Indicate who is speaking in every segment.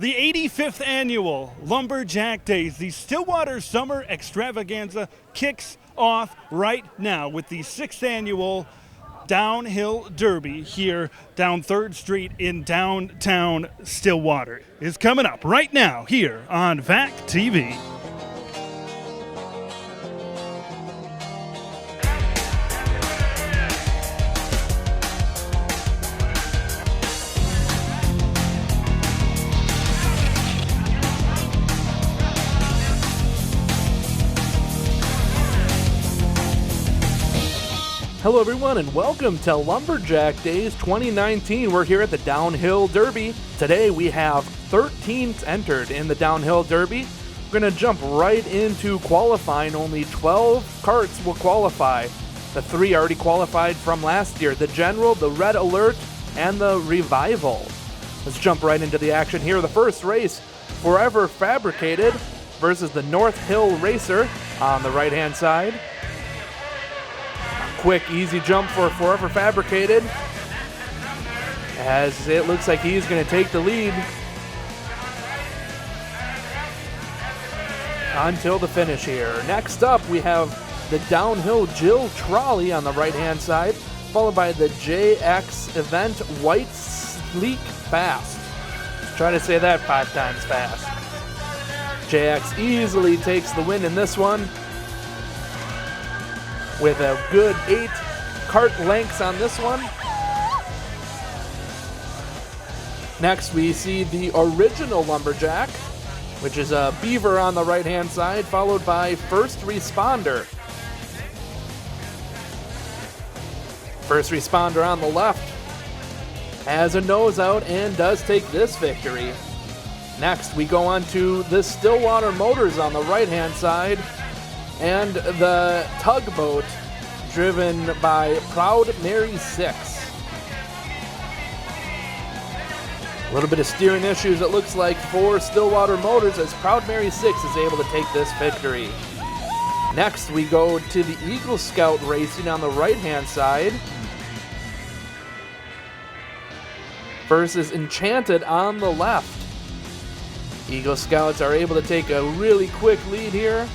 Speaker 1: The 85th annual Lumberjack Days, the Stillwater Summer Extravaganza, kicks off right now with the 6th annual Downhill Derby here down 3rd Street in downtown Stillwater. Is coming up right now here on VAC TV.
Speaker 2: Hello everyone and welcome to Lumberjack Days 2019. We're here at the Downhill Derby. Today we have 13 entered in the Downhill Derby. We're going to jump right into qualifying. Only 12 carts will qualify. The 3 already qualified from last year. The General, the Red Alert, and the Revival. Let's jump right into the action here. The first race, Forever Fabricated versus the North Hill Racer on the right-hand side. Quick, easy jump for Forever Fabricated, as it looks like he's going to take the lead until the finish here. Next up, we have the Downhill Jill Trolley on the right-hand side, followed by the JX Event White Sleek Fast. Try to say that 5 times fast. JX easily takes the win in this one, with a good 8 cart lengths on this one. Next, we see the original Lumberjack, which is a Beaver on the right-hand side, followed by First Responder. First Responder on the left has a nose out and does take this victory. Next, we go on to the Stillwater Motors on the right-hand side, and the Tugboat, driven by Proud Mary 6. A little bit of steering issues, it looks like, for Stillwater Motors, as Proud Mary 6 is able to take this victory. Next, we go to the Eagle Scout Racing on the right-hand side versus Enchanted on the left. Eagle Scouts are able to take a really quick lead here.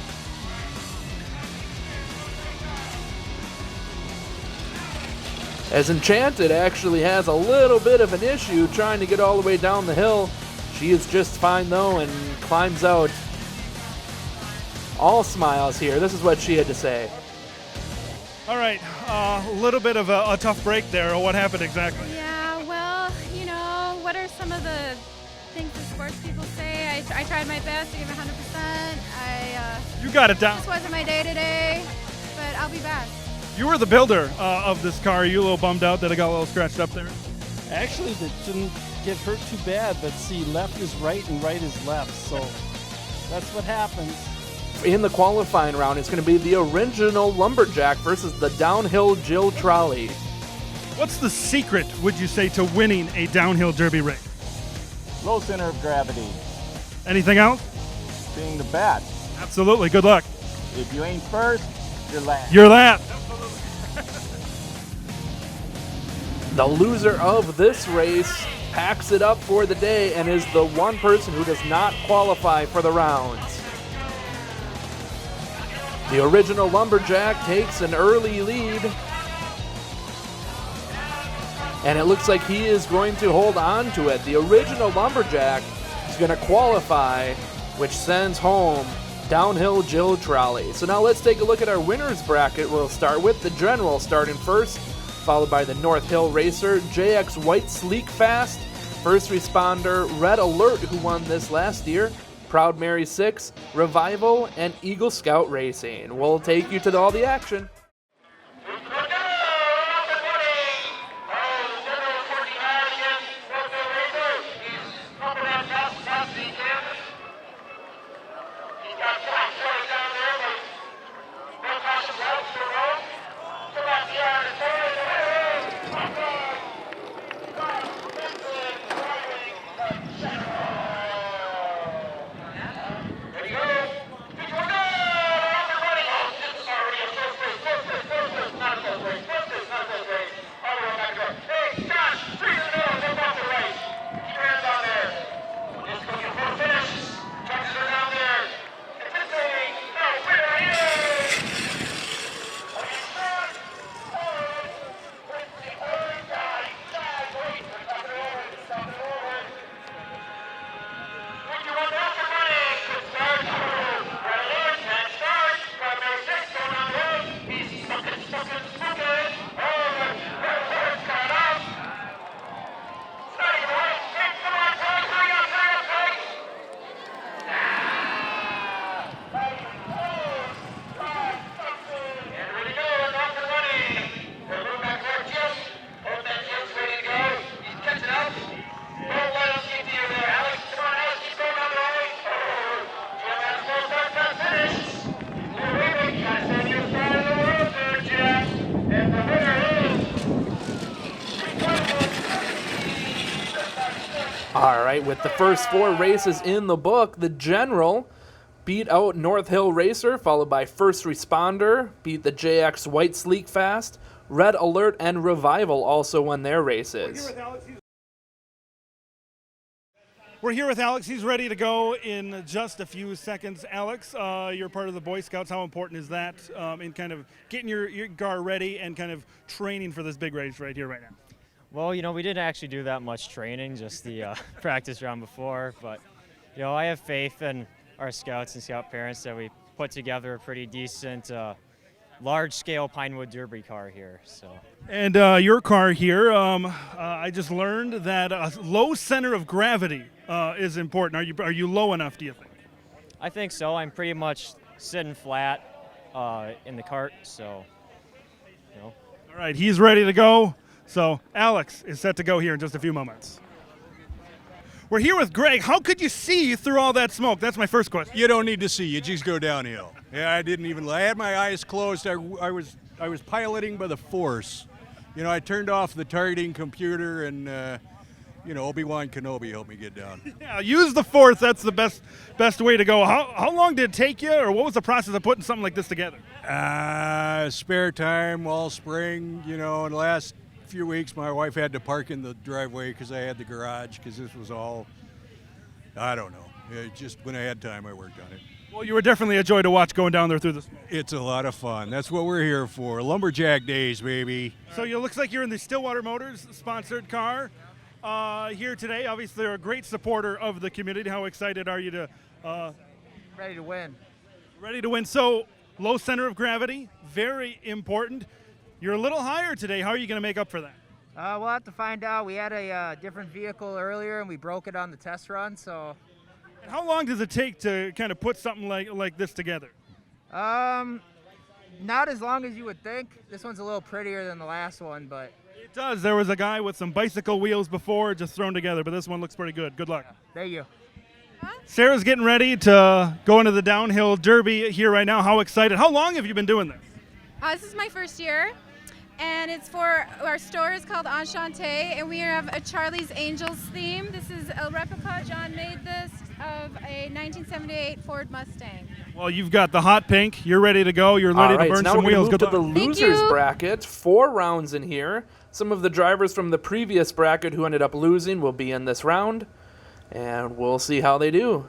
Speaker 2: As Enchanted actually has a little bit of an issue trying to get all the way down the hill. She is just fine though and climbs out. All smiles here. This is what she had to say.
Speaker 1: All right, a little bit of a tough break there. What happened exactly?
Speaker 3: Yeah, well, you know, what are some of the things that sports people say? I tried my best to give 100%.
Speaker 1: You got it down.
Speaker 3: This wasn't my day today, but I'll be back.
Speaker 1: You were the builder of this car. Are you a little bummed out that it got a little scratched up there?
Speaker 4: Actually, that didn't get hurt too bad, but see, left is right and right is left, so that's what happens.
Speaker 2: In the qualifying round, it's going to be the original Lumberjack versus the Downhill Jill Trolley.
Speaker 1: What's the secret, would you say, to winning a downhill derby race?
Speaker 4: Low center of gravity,
Speaker 1: Anything else?
Speaker 4: being the best.
Speaker 1: Absolutely. Good luck.
Speaker 4: If you ain't first, you're last.
Speaker 1: You're last.
Speaker 2: The loser of this race packs it up for the day and is the one person who does not qualify for the rounds. The original Lumberjack takes an early lead, and it looks like he is going to hold on to it. The original Lumberjack is going to qualify, which sends home Downhill Jill Trolley. So now let's take a look at our winners bracket. We'll start with the General starting first, followed by the North Hill Racer, JX White Sleek Fast, First Responder, Red Alert, who won this last year, Proud Mary 6, Revival, and Eagle Scout Racing. We'll take you to all the action.
Speaker 5: Ready, go! Pitch one, go! Off and running. Oh, this is already a first place.
Speaker 2: All right, with the first 4 races in the book, the General beat out North Hill Racer, followed by First Responder, beat the JX White Sleek Fast. Red Alert and Revival also won their races.
Speaker 1: We're here with Alex. He's ready to go in just a few seconds. Alex, you're part of the Boy Scouts. How important is that in kind of getting your car ready and kind of training for this big race right here, right now?
Speaker 5: Well, we didn't actually do that much training, just the practice round before. But, I have faith in our scouts and scout parents that we put together a pretty decent, large-scale Pinewood Derby car here. So.
Speaker 1: And your car here, I just learned that a low center of gravity is important. Are you low enough, do you think?
Speaker 5: I think so. I'm pretty much sitting flat in the cart, so,
Speaker 1: All right, he's ready to go. So Alex is set to go here in just a few moments. We're here with Greg. How could you see through all that smoke? That's my first question.
Speaker 6: You don't need to see. You just go downhill. Yeah, I had my eyes closed. I was piloting by the force. I turned off the targeting computer and, Obi-Wan Kenobi helped me get down.
Speaker 1: Yeah, use the force. That's the best way to go. How long did it take you, or what was the process of putting something like this together?
Speaker 6: Spare time all spring. In the last few weeks, my wife had to park in the driveway because I had the garage, because this was all, I don't know. Just when I had time, I worked on it.
Speaker 1: Well, you were definitely a joy to watch going down there through the smoke.
Speaker 6: It's a lot of fun. That's what we're here for. Lumberjack days, baby.
Speaker 1: So it looks like you're in the Stillwater Motors sponsored car here today. Obviously, they're a great supporter of the community. How excited are you to?
Speaker 7: Ready to win.
Speaker 1: Ready to win. So low center of gravity, very important. You're a little higher today. How are you going to make up for that?
Speaker 7: We'll have to find out. We had a different vehicle earlier, and we broke it on the test run. So,
Speaker 1: how long does it take to kind of put something like this together?
Speaker 7: not as long as you would think. This one's a little prettier than the last one, but
Speaker 1: It does. There was a guy with some bicycle wheels before, just thrown together, but this one looks pretty good. Good luck.
Speaker 7: thank you.
Speaker 1: Sarah's getting ready to go into the downhill derby here right now. How excited? How long have you been doing this?
Speaker 3: This is my first year, and it's for our store is called Enchante, and we have a Charlie's Angels theme. This is a replica. John made this of a 1978 Ford Mustang.
Speaker 1: Well, you've got the hot pink. You're ready to go. You're ready
Speaker 2: All right,
Speaker 1: to burn
Speaker 2: so now
Speaker 1: some
Speaker 2: we're
Speaker 1: wheels.
Speaker 2: move to
Speaker 1: Good
Speaker 2: the
Speaker 1: luck.
Speaker 3: Thank
Speaker 2: losers
Speaker 3: you.
Speaker 2: bracket. 4 rounds in here. Some of the drivers from the previous bracket who ended up losing will be in this round, and we'll see how they do.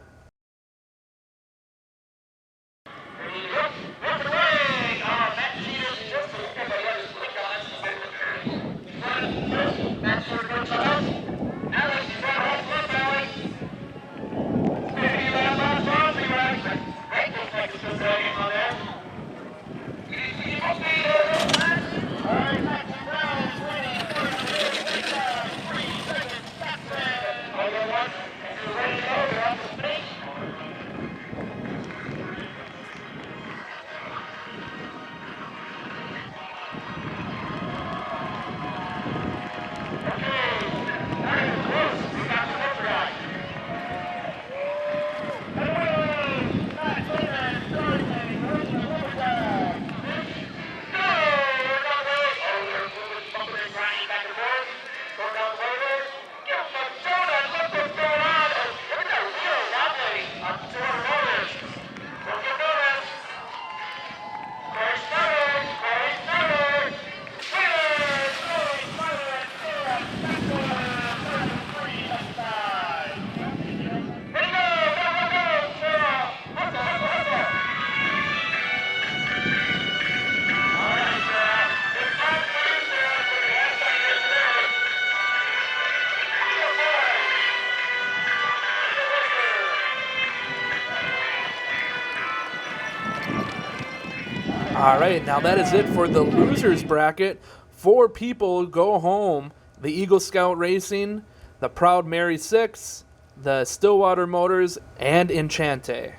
Speaker 2: All right, now that is it for the losers bracket. 4 people go home. The Eagle Scout Racing, the Proud Mary 6, the Stillwater Motors, and Enchante.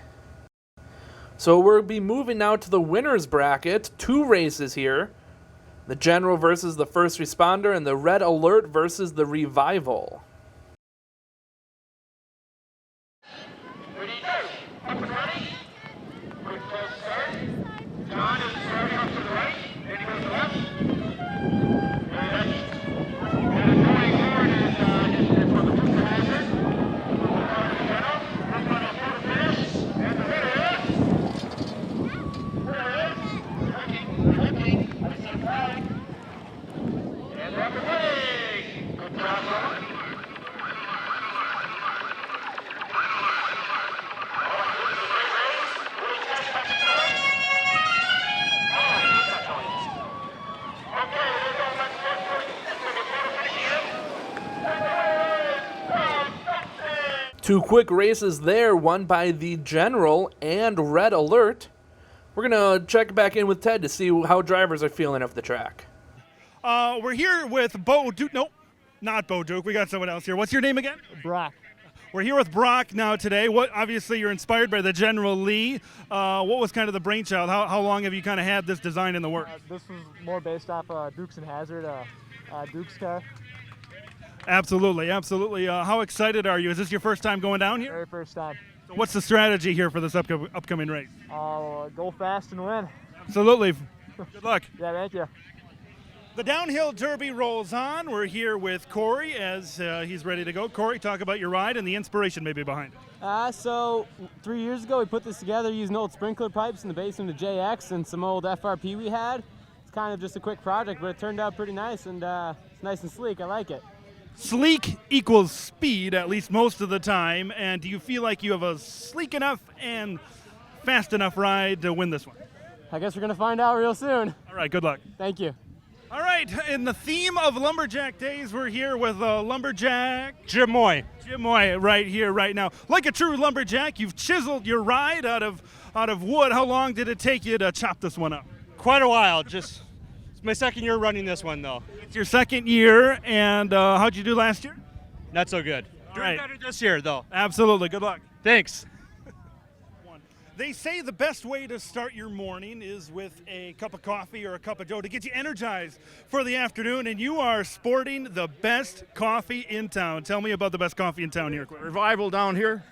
Speaker 2: So we'll be moving now to the winners bracket. 2 races here. The General versus the First Responder, and the Red Alert versus the Revival.
Speaker 8: John is starting off to the right, then he goes to the left. And going forward is for the
Speaker 2: Two quick races there, one by the General and Red Alert. We're going to check back in with Ted to see how drivers are feeling of the track.
Speaker 1: We're here with Bo Duke. Nope, not Bo Duke. We got someone else here. What's your name again?
Speaker 9: Brock.
Speaker 1: We're here with Brock now today. Obviously, you're inspired by the General Lee. What was kind of the brainchild? How long have you kind of had this design in the works?
Speaker 9: This was more based off Dukes and Hazard, Duke's car.
Speaker 1: Absolutely, absolutely. How excited are you? Is this your first time going down here?
Speaker 9: Very first time.
Speaker 1: So what's the strategy here for this upcoming race?
Speaker 9: Go fast and win.
Speaker 1: Absolutely. Good luck.
Speaker 9: Yeah, thank you.
Speaker 1: The downhill derby rolls on. We're here with Corey as he's ready to go. Corey, talk about your ride and the inspiration maybe behind it.
Speaker 9: So 3 years ago, we put this together using old sprinkler pipes in the basement of JX and some old FRP we had. It's kind of just a quick project, but it turned out pretty nice, and it's nice and sleek. I like it.
Speaker 1: Sleek equals speed, at least most of the time. And do you feel like you have a sleek enough and fast enough ride to win this one?
Speaker 9: I guess we're going to find out real soon.
Speaker 1: All right, good luck.
Speaker 9: Thank you.
Speaker 1: All right, in the theme of Lumberjack Days, we're here with Lumberjack
Speaker 10: Jim Moy.
Speaker 1: Jim Moy right here, right now. Like a true lumberjack, you've chiseled your ride out of wood. How long did it take you to chop this one up?
Speaker 10: Quite a while. It's my second year running this one, though.
Speaker 1: It's your second year, and how'd you do last year?
Speaker 10: Not so good.
Speaker 1: All right.
Speaker 10: Doing better this year, though.
Speaker 1: Absolutely. Good luck.
Speaker 10: Thanks.
Speaker 1: They say the best way to start your morning is with a cup of coffee or a cup of joe to get you energized for the afternoon, and you are sporting the best coffee in town. Tell me about the best coffee in town here, quick.
Speaker 11: Revival down here,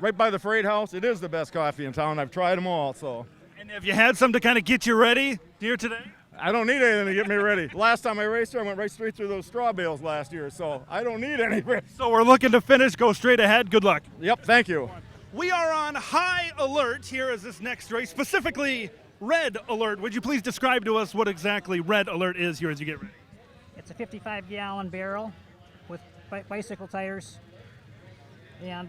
Speaker 11: right by the freight house. It is the best coffee in town. I've tried them all, so.
Speaker 1: And have you had some to kind of get you ready here today?
Speaker 11: I don't need anything to get me ready. Last time I raced here, I went right straight through those straw bales last year, so I don't need any.
Speaker 1: So we're looking to finish. Go straight ahead. Good luck.
Speaker 11: Yep, thank you.
Speaker 1: We are on high alert here as this next race, specifically Red Alert. Would you please describe to us what exactly Red Alert is here as you get ready?
Speaker 12: It's a 55-gallon barrel with bicycle tires. And,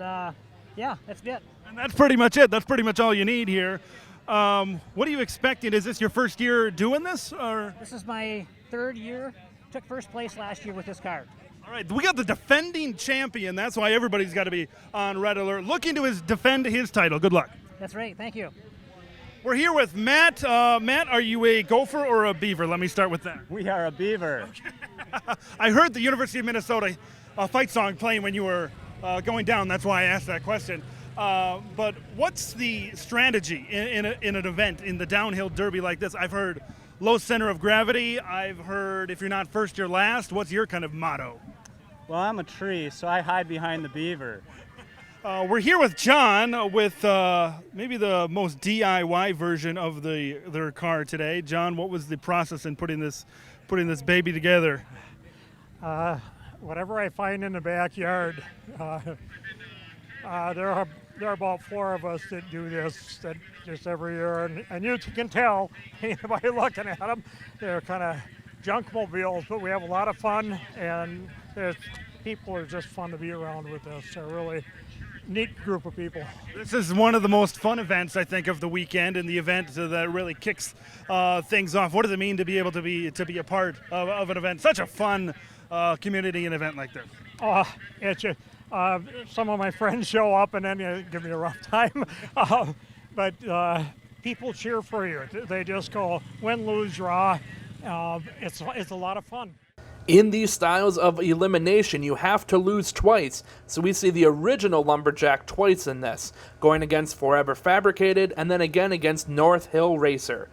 Speaker 12: yeah, that's it.
Speaker 1: And that's pretty much it. That's pretty much all you need here. What are you expecting? Is this your first year doing this? Or?
Speaker 12: This is my third year. Took first place last year with this car.
Speaker 1: All right, we got the defending champion. That's why everybody's got to be on Red Alert, looking to defend his title. Good luck.
Speaker 12: That's right. Thank you.
Speaker 1: We're here with Matt. Matt, are you a gopher or a beaver? Let me start with that.
Speaker 9: We are a beaver.
Speaker 1: I heard the University of Minnesota fight song playing when you were going down. That's why I asked that question. But what's the strategy in an event, in the downhill derby like this? I've heard low center of gravity. I've heard if you're not first, you're last. What's your kind of motto?
Speaker 9: Well, I'm a tree, so I hide behind the beaver.
Speaker 1: We're here with John with maybe the most DIY version of their car today. John, what was the process in putting this baby together?
Speaker 13: Whatever I find in the backyard. There are about 4 of us that do this just every year, and you can tell by looking at them. They're kind of junk mobiles, but we have a lot of fun, and people are just fun to be around with us. They're a really neat group of people.
Speaker 1: This is one of the most fun events, I think, of the weekend, and the event that really kicks things off. What does it mean to be able to be a part of an event, such a fun community and event like this?
Speaker 13: It's just, some of my friends show up and then give me a rough time, but people cheer for you. They just go win, lose, draw. It's a lot of fun.
Speaker 2: In these styles of elimination, you have to lose twice, so we see the original Lumberjack twice in this, going against Forever Fabricated and then again against North Hill Racer.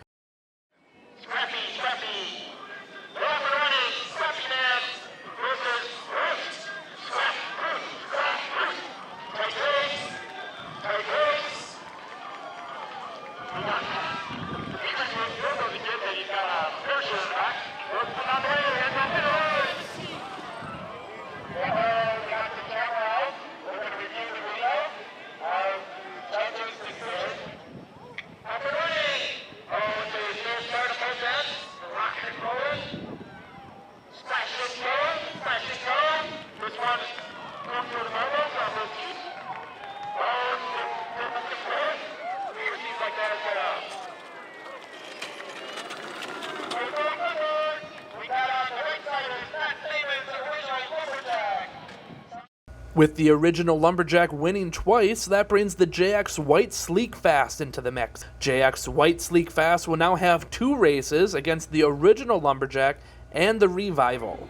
Speaker 2: With the original Lumberjack winning twice, that brings the JX White Sleek Fast into the mix. JX White Sleek Fast will now have 2 races against the original Lumberjack and the Revival.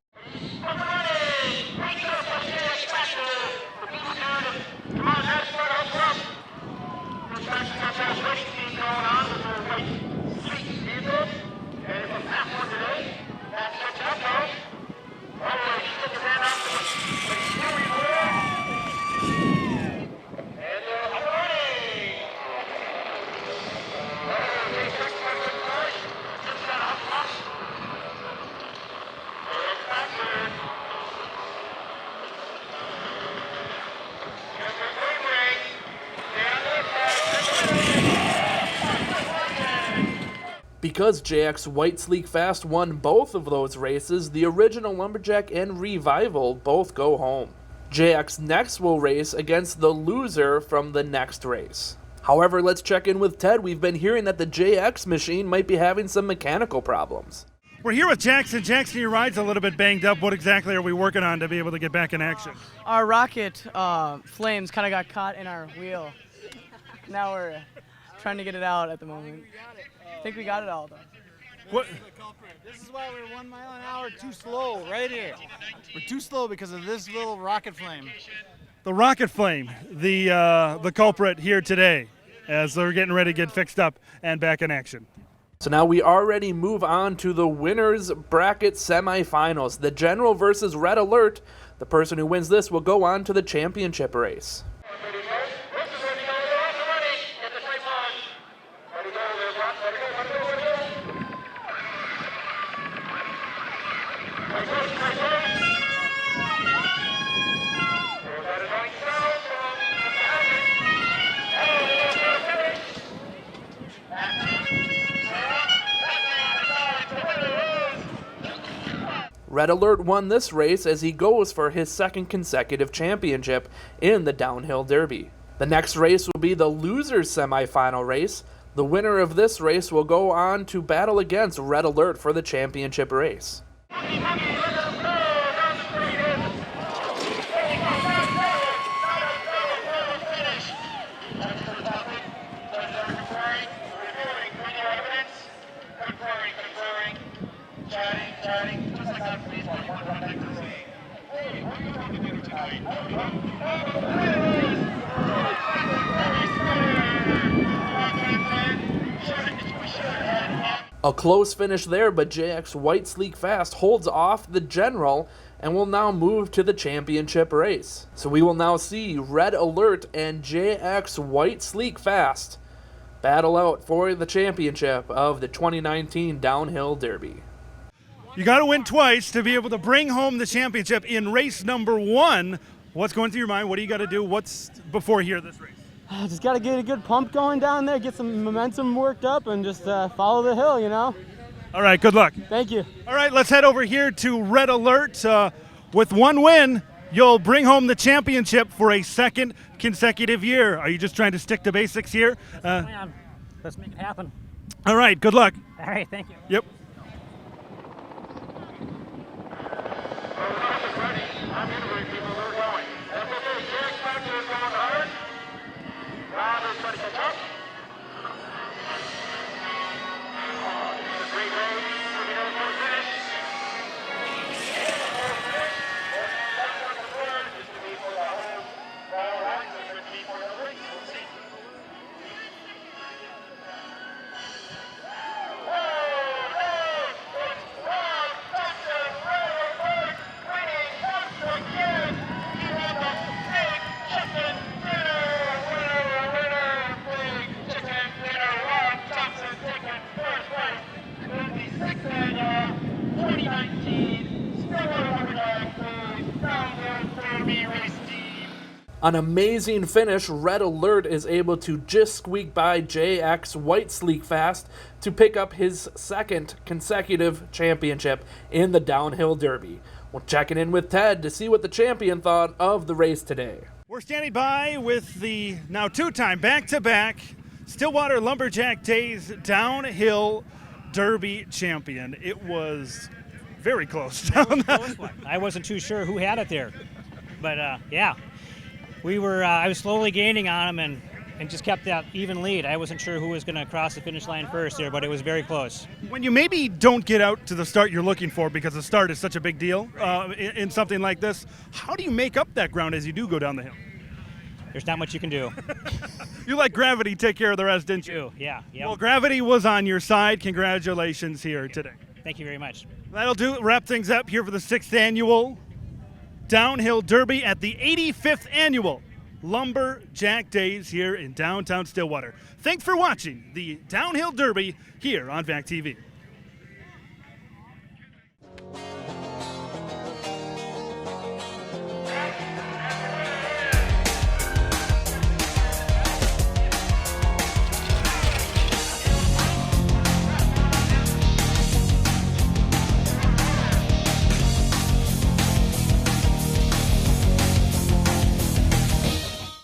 Speaker 2: Because JX White Sleek Fast won both of those races, the original Lumberjack and Revival both go home. JX next will race against the loser from the next race. However, let's check in with Ted. We've been hearing that the JX machine might be having some mechanical problems.
Speaker 1: We're here with Jackson. Jackson, your ride's a little bit banged up. What exactly are we working on to be able to get back in action?
Speaker 14: Our rocket flames kind of got caught in our wheel. Now we're trying to get it out at the moment. I think we got it all, though.
Speaker 1: What?
Speaker 15: This is why we're 1 mile an hour too slow right here. We're too slow because of this little rocket flame.
Speaker 1: The rocket flame, the culprit here today, as they're getting ready to get fixed up and back in action.
Speaker 2: So now we already move on to the winners bracket semifinals. The General versus Red Alert. The person who wins this will go on to the championship race. Red Alert won this race as he goes for his 2nd consecutive championship in the Downhill Derby. The next race will be the losers semifinal race. The winner of this race will go on to battle against Red Alert for the championship race. A close finish there, but JX White Sleek Fast holds off the General and will now move to the championship race. So we will now see Red Alert and JX White Sleek Fast battle out for the championship of the 2019 Downhill Derby.
Speaker 1: You got to win twice to be able to bring home the championship in race number 1. What's going through your mind? What do you got to do? What's before here this race?
Speaker 9: Just got to get a good pump going down there, get some momentum worked up, and just follow the hill, you know?
Speaker 1: All right, good luck.
Speaker 9: Thank you.
Speaker 1: All right, let's head over here to Red Alert. With 1 win, you'll bring home the championship for a 2nd consecutive year. Are you just trying to stick to basics here?
Speaker 12: Let's make it happen.
Speaker 1: All right, good luck.
Speaker 12: All right, thank you.
Speaker 1: Yep.
Speaker 2: An amazing finish, Red Alert is able to just squeak by JX White Sleek Fast to pick up his 2nd consecutive championship in the Downhill Derby. We're checking in with Ted to see what the champion thought of the race today.
Speaker 1: We're standing by with the now 2-time back-to-back Stillwater Lumberjack Days Downhill Derby champion. It was very close down there.
Speaker 12: I wasn't too sure who had it there, but yeah. I was slowly gaining on him and just kept that even lead. I wasn't sure who was going to cross the finish line first here, but it was very close.
Speaker 1: When you maybe don't get out to the start you're looking for because the start is such a big deal in something like this, how do you make up that ground as you do go down the hill?
Speaker 12: There's not much you can do.
Speaker 1: You let gravity take care of the rest, didn't you?
Speaker 12: Yeah.
Speaker 1: Well, gravity was on your side. Congratulations here today.
Speaker 12: Thank you very much.
Speaker 1: That'll do it. Wrap things up here for the 6th annual Downhill Derby at the 85th annual Lumberjack Days here in downtown Stillwater. Thanks for watching the Downhill Derby here on VAC TV.